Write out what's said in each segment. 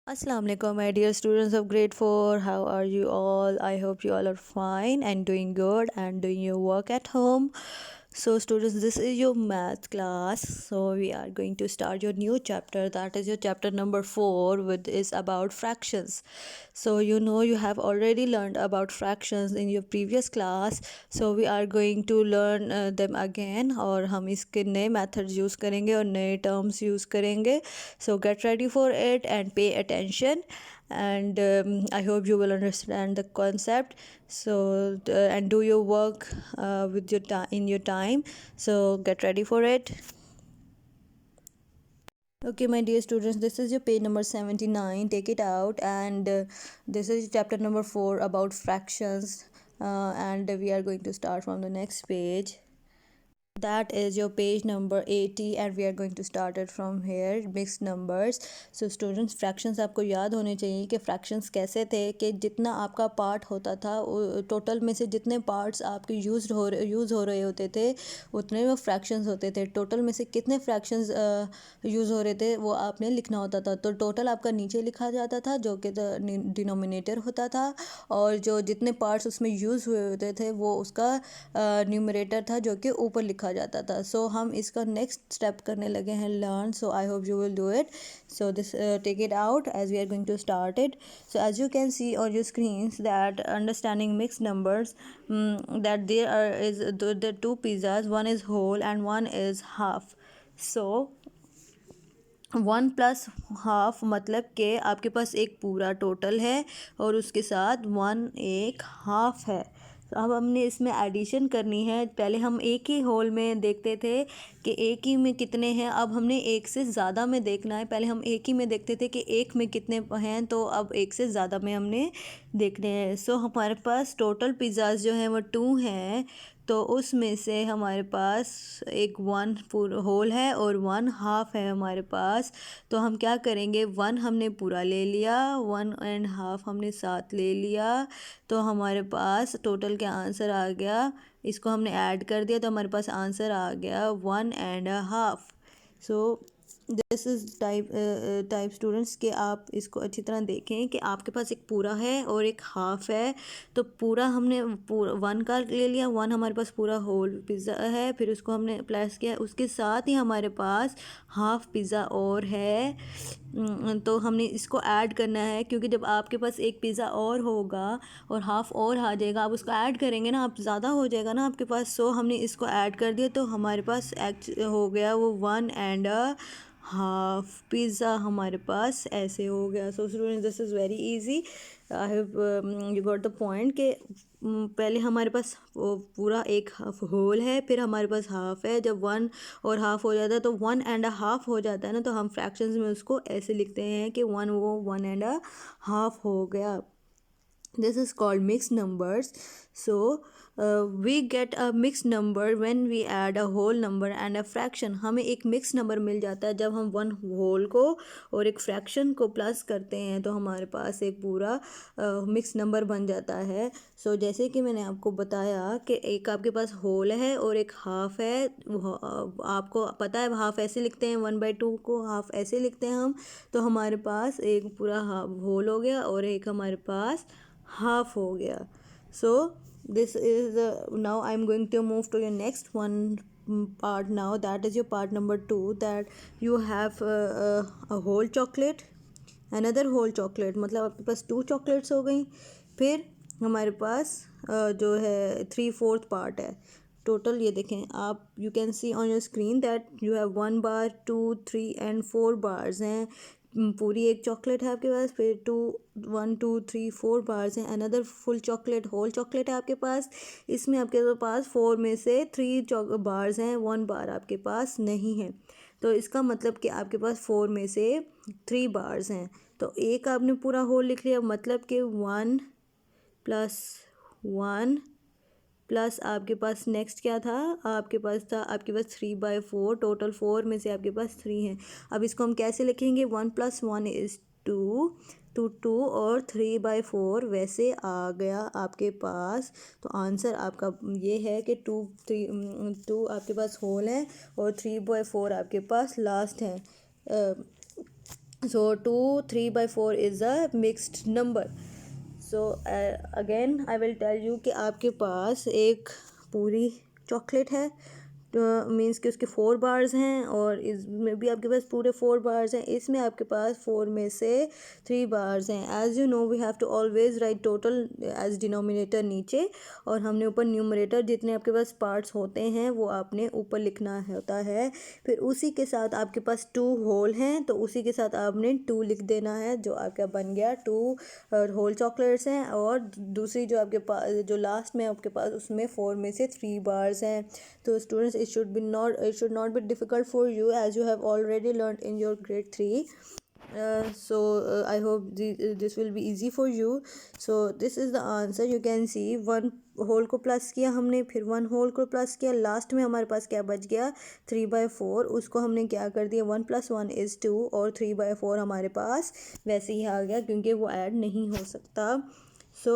Assalamu alaikum, my dear students of grade 4. How are you all? I hope you all are fine and doing good and doing your work at home. So, students, this is your math class. So, we are going to start your new chapter. That is your chapter number 4, which is about fractions. So, you have already learned about fractions in your previous class. So, we are going to learn them again. और हम इसके नए methods use करेंगे और नए terms use करेंगे. So, get ready for it and pay attention. And I hope you will understand the concept. So and do your work with your in your time. So get ready for it. Okay, my dear students, this is your page number 79. Take it out, and this is chapter number 4 about fractions. And we are going to start from the next page. That is your page number 80 and we are going to start it from here. Mixed numbers. So students, fractions आपको याद होने चाहिए कि fractions कैसे थे कि जितना आपका पार्ट होता था टोटल में से जितने पार्ट्स आपके यूज़ हो रहे होते थे उतने वो फ्रैक्शंस होते थे. टोटल में से कितने फ्रैक्शंस यूज़ हो रहे थे वो आपने लिखना होता था. तो टोटल आपका नीचे लिखा जाता था जो कि डिनोमिनेटर होता था और जो जितने पार्ट्स उसमें यूज़ हुए होते थे वो उसका न्यूमरेटर था जो कि ऊपर लिखा जाता था. सो हम इसका नेक्स्ट स्टेप करने लगे हैं learn. So I hope you will do it. So this take it out as we are going to start it. So as you can see on your screens that understanding mixed numbers, that there are two pizzas, one is whole and one is half. So 1+½ मतलब कि आपके पास एक पूरा total है और उसके साथ 1 एक हाफ है. तो अब हमने इसमें एडिशन करनी है. पहले हम एक ही होल में देखते थे कि एक ही में कितने हैं. अब हमने एक से ज़्यादा में देखना है. पहले हम एक ही में देखते थे कि एक में कितने हैं, तो अब एक से ज़्यादा में हमने देखने हैं. सो हमारे पास टोटल पिज़्ज़ाज़ जो हैं वो 2 हैं. तो उसमें से हमारे पास एक 1 पूरा होल है और 1 हाफ है हमारे पास. तो हम क्या करेंगे, 1 हमने पूरा ले लिया, 1.5 हमने साथ ले लिया. तो हमारे पास टोटल क्या आंसर आ गया, इसको हमने ऐड कर दिया तो हमारे पास आंसर आ गया 1.5. So this is type students कि आप इसको अच्छी तरह देखें कि आपके पास एक पूरा है और एक हाफ़ है. तो पूरा हमने पूरा 1 का ले लिया, 1 हमारे पास पूरा होल पिज़्ज़ा है, फिर उसको हमने प्लस किया, उसके साथ ही हमारे पास हाफ़ पिज़्ज़ा और है. तो हमने इसको ऐड करना है क्योंकि जब आपके पास एक पिज़्ज़ा और होगा और हाफ़ और आ जाएगा, आप उसको ऐड करेंगे ना, आप ज़्यादा हो जाएगा ना आपके पास. सो हमने इसको ऐड कर दिया तो हमारे पास हो गया वो 1.5 पिज़्ज़ा हमारे पास ऐसे हो गया. So students, this is very easy. I have you got the point कि पहले हमारे पास पूरा एक हाफ होल है, फिर हमारे पास हाफ़ है. जब 1 और हाफ़ हो जाता है तो 1.5 हो जाता है ना, तो हम फ्रैक्शंस में उसको ऐसे लिखते हैं कि 1.5 हो गया. This is called mixed numbers. So we get a mixed number when we add a whole number and a fraction. हमें एक mixed number मिल जाता है जब हम one whole को और एक fraction को प्लस करते हैं, तो हमारे पास एक पूरा mixed number बन जाता है. So जैसे कि मैंने आपको बताया कि एक आपके पास whole है और एक half है. आपको पता है हाफ ऐसे लिखते हैं, 1/2 को हाफ ऐसे लिखते हैं हम. तो हमारे पास एक पूरा whole हो गया और एक हमारे पास हाफ हो गया. So this is now I am going to move to your next one part now. That is your part number 2, that you have a whole chocolate, another whole chocolate, मतलब आपके पास 2 chocolates हो गई. फिर हमारे पास जो है 3/4 पार्ट है total. ये देखें आप, you can C on your screen that you have 1 bar, 2, 3 and 4 bars हैं. पूरी एक चॉकलेट है आपके पास, फिर 1 2 3 4 बार्स हैं. Another full chocolate, whole chocolate है आपके पास. इसमें आपके पास 4 में से 3 बार्स हैं, 1 बार आपके पास नहीं है. तो इसका मतलब कि आपके पास 4 में से 3 बार्स हैं. तो एक आपने पूरा होल लिख लिया, मतलब कि 1 + 1 प्लस आपके पास नेक्स्ट क्या था, आपके पास 3/4. टोटल 4 में से आपके पास 3 हैं. अब इसको हम कैसे लिखेंगे, 1 + 1 = 2, तो 2 और 3/4 वैसे आ गया आपके पास. तो आंसर आपका ये है कि 2 आपके पास होल है और 3/4 आपके पास लास्ट है. So 2 3 by 4 is a mixed number. So again I will tell you कि आपके पास एक पूरी चॉकलेट है, मीन्स कि उसके 4 बार्स हैं, और इसमें भी आपके पास पूरे 4 बार्स हैं, इसमें आपके पास 4 में से 3 बार्स हैं. As you know we have to always write total as denominator नीचे, और हमने ऊपर न्यूमरेटर जितने आपके पास पार्ट्स होते हैं वो आपने ऊपर लिखना होता है. फिर उसी के साथ आपके पास 2 होल हैं, तो उसी के साथ आपने 2 लिख देना है, जो आपका बन गया 2 होल चॉकलेट्स हैं. और दूसरी जो आपके पास जो लास्ट में आपके पास उसमें 4 में से 3 बार्स हैं. तो students it should not be difficult for you as you have already learned in your grade 3. I hope this will be easy for you. So this is the answer. You can see 1 whole को plus किया हमने, फिर 1 whole को plus किया, last में हमारे पास क्या बच गया 3/4. उसको हमने क्या कर दिया 1 + 1 = 2, और 3/4 हमारे पास वैसे ही आ गया क्योंकि वो ऐड नहीं हो सकता. So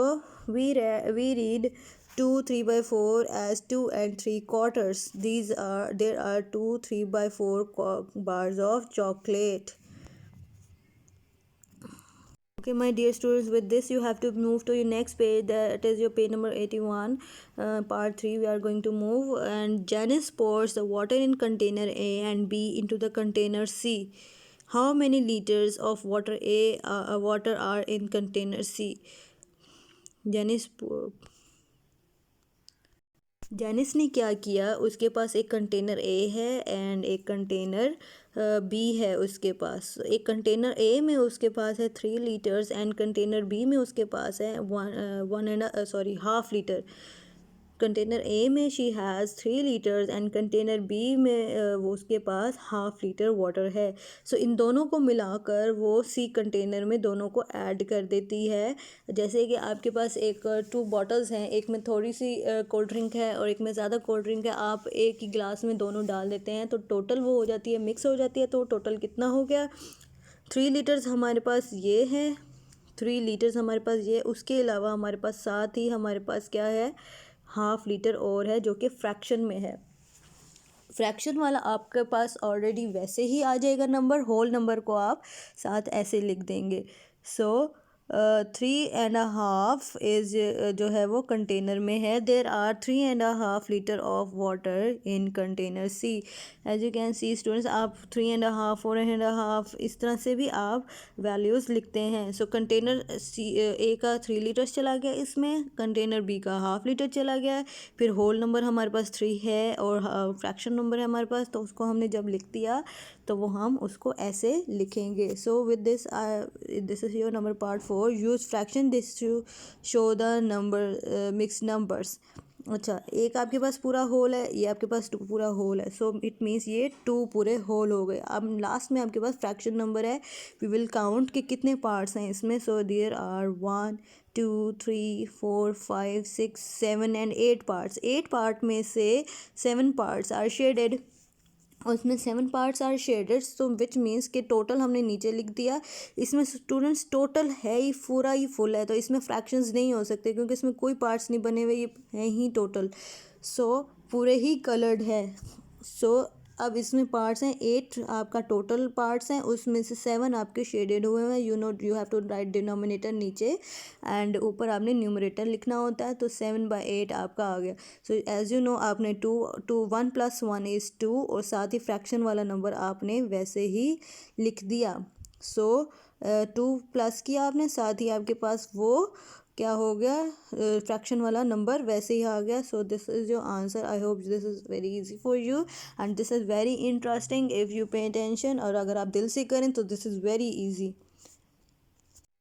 we read 2 3/4 as 2 3/4. There are 2 3/4 bars of chocolate. Okay, my dear students, with this you have to move to your next page, that is your page number 81. Part 3 we are going to move, and Janice pours the water in container A and B into the container C. How many liters of water are in container C? Janice ने क्या किया, उसके पास एक container A है and एक container B है. उसके पास एक कंटेनर ए में उसके पास है 3 लीटर्स, एंड कंटेनर बी में उसके पास है 1.5 लीटर. कंटेनर ए में she has 3 litres and container B में वो उसके पास 1/2 लीटर वाटर है. सो इन दोनों को मिलाकर वो सी कंटेनर में दोनों को ऐड कर देती है. जैसे कि आपके पास एक 2 बॉटल्स हैं, एक में थोड़ी सी कोल्ड ड्रिंक है और एक में ज़्यादा कोल्ड ड्रिंक है. आप एक ही गिलास में दोनों डाल देते हैं तो टोटल वो हो जाती है, मिक्स हो जाती है. तो टोटल कितना हो गया 3 लीटर्स हमारे पास ये है, 3 लीटर्स हमारे पास ये. उसके अलावा हमारे पास साथ ही हमारे पास क्या है 1/2 लीटर और है, जो कि फ्रैक्शन में है. फ्रैक्शन वाला आपके पास ऑलरेडी वैसे ही आ जाएगा नंबर, होल नंबर को आप साथ ऐसे लिख देंगे. सो 3.5 इज जो है वो कंटेनर में है. There are 3.5 litre of water in container C. As you can see students, आप 3.5 4.5 इस तरह से भी आप वैल्यूज़ लिखते हैं. सो कंटेनर सी ए का 3 लीटर्स चला गया, इसमें कंटेनर बी का 1/2 लीटर चला गया है. फिर होल नंबर हमारे पास 3 है और फ्रैक्शन नंबर है हमारे पास, तो उसको हमने जब लिख दिया तो वो हम उसको ऐसे लिखेंगे. So with this is your number part 4. Use fraction this to show the number mix numbers. अच्छा, एक आपके पास पूरा होल है, ये आपके पास 2 पूरा होल है. सो इट मीन्स ये 2 पूरे होल हो गए. अब लास्ट में आपके पास फ्रैक्शन नंबर है. वी विल काउंट कि कितने पार्ट्स हैं इसमें. So there are 1 2 3 4 5 6 7 and 8 parts. 8 part में से 7 पार्ट्स आर शेडेड, और इसमें 7 parts are shaded. So which means कि टोटल हमने नीचे लिख दिया. इसमें स्टूडेंट्स टोटल है ही पूरा ही फुल है, तो इसमें फ्रैक्शंस नहीं हो सकते क्योंकि इसमें कोई पार्ट्स नहीं बने हुए, ये हैं ही टोटल. सो पूरे ही कलर्ड है. सो अब इसमें पार्ट्स हैं 8 आपका टोटल पार्ट्स हैं, उसमें से 7 आपके शेडेड हुए हैं. You have to write denominator नीचे एंड ऊपर आपने न्यूमरेटर लिखना होता है. तो 7/8 आपका आ गया. सो एज यू नो आपने 1 + 1 = 2, और साथ ही फ्रैक्शन वाला नंबर आपने वैसे ही लिख दिया. सो 2 प्लस किया आपने, साथ ही आपके पास वो क्या हो गया फ्रैक्शन वाला नंबर वैसे ही आ गया. So this is your answer. I hope this is very easy for you and this is very interesting if you pay attention. और अगर आप दिल से करें तो this is very easy.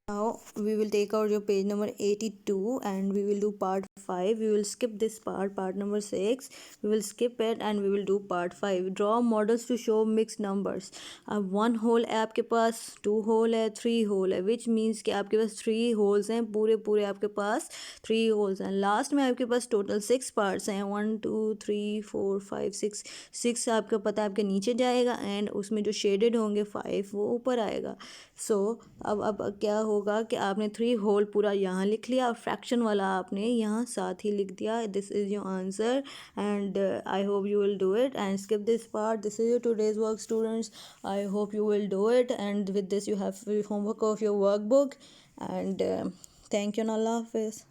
Now we will take out your page number 82 and we will do part 5. We will skip this part number 6. We will skip it and we will do part 5. Draw models to show mixed numbers. अब 1 whole है आपके पास, 2 whole है, 3 whole है, which means कि आपके पास 3 holes हैं, पूरे आपके पास 3 होल्स हैं. लास्ट में आपके पास टोटल 6 पार्ट्स हैं. 1 2 3 4 5 6 आपका पता आपके नीचे जाएगा एंड उसमें जो शेडेड होंगे 5 वो ऊपर आएगा. सो अब क्या हो होगा कि आपने 3 होल पूरा यहाँ लिख लिया और फ्रैक्शन वाला आपने यहाँ साथ ही लिख दिया. This is your answer and I hope you will do it and skip this part. This is your today's work, students. I hope you will do it, and with this you have homework of your workbook, and thank you and Allah Hafiz.